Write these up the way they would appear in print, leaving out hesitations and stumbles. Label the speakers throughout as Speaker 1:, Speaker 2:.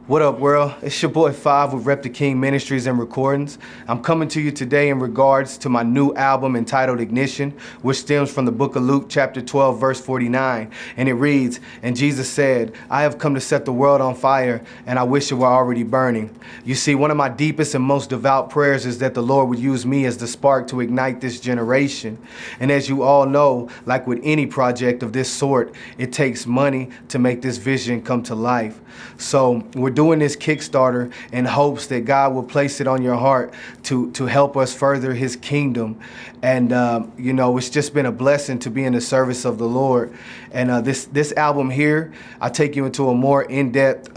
Speaker 1: What up, world? It's your boy Five with Rep the King Ministries and Recordings. I'm coming to you today in regards to my new album entitled Ignition, which stems from the book of Luke chapter 12, verse 49. And it reads, "And Jesus said, I have come to set the world on fire, and I wish it were already burning." You see, one of my deepest and most devout prayers is that the Lord would use me as the spark to ignite this generation. And as you all know, like with any project of this sort, it takes money to make this vision come to life. So we're doing this Kickstarter in hopes that God will place it on your heart to help us further his kingdom. And, you know, it's just been a blessing to be in the service of the Lord. And this album here, I take you into a more in-depth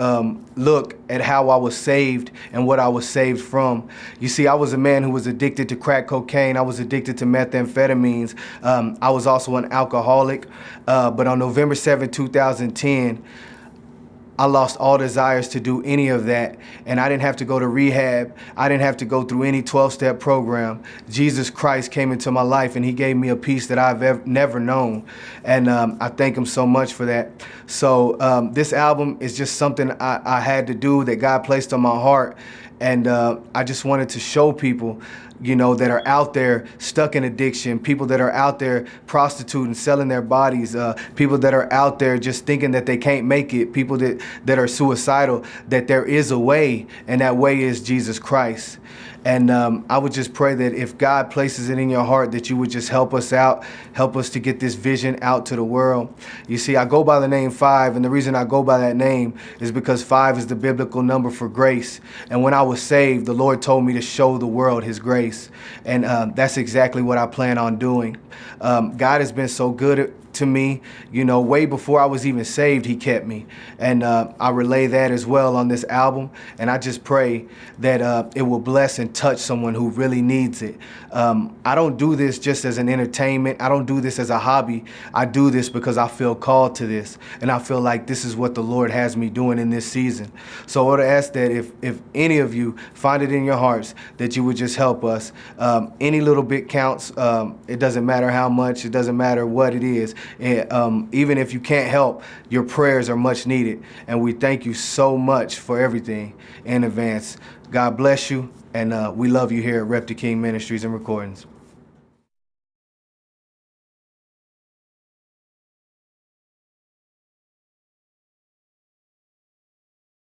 Speaker 1: look at how I was saved and what I was saved from. You see, I was a man who was addicted to crack cocaine. I was addicted to methamphetamines. I was also an alcoholic. But on November 7, 2010, I lost all desires to do any of that, and I didn't have to go to rehab. I didn't have to go through any 12-step program. Jesus Christ came into my life, and he gave me a peace that I've never known, and I thank him so much for that. So this album is just something I had to do that God placed on my heart, and I just wanted to show people, you know, that are out there stuck in addiction, people that are out there prostituting, selling their bodies, people that are out there just thinking that they can't make it, people that are suicidal, that there is a way, and that way is Jesus Christ. And I would just pray that if God places it in your heart, that you would just help us out, help us to get this vision out to the world. You see, I go by the name Five, and the reason I go by that name is because 5 is the biblical number for grace. And when I was saved, the Lord told me to show the world his grace. And that's exactly what I plan on doing. God has been so good to me, you know, way before I was even saved, he kept me. And I relay that as well on this album. And I just pray that it will bless and touch someone who really needs it. I don't do this just as an entertainment. I don't do this as a hobby. I do this because I feel called to this. And I feel like this is what the Lord has me doing in this season. So I would ask that if any of you find it in your hearts, that you would just help us. Any little bit counts. It doesn't matter how much. It doesn't matter what it is. And, even if you can't help, your prayers are much needed. And we thank you so much for everything in advance. God bless you, and we love you here at Rep the King Ministries and Recordings.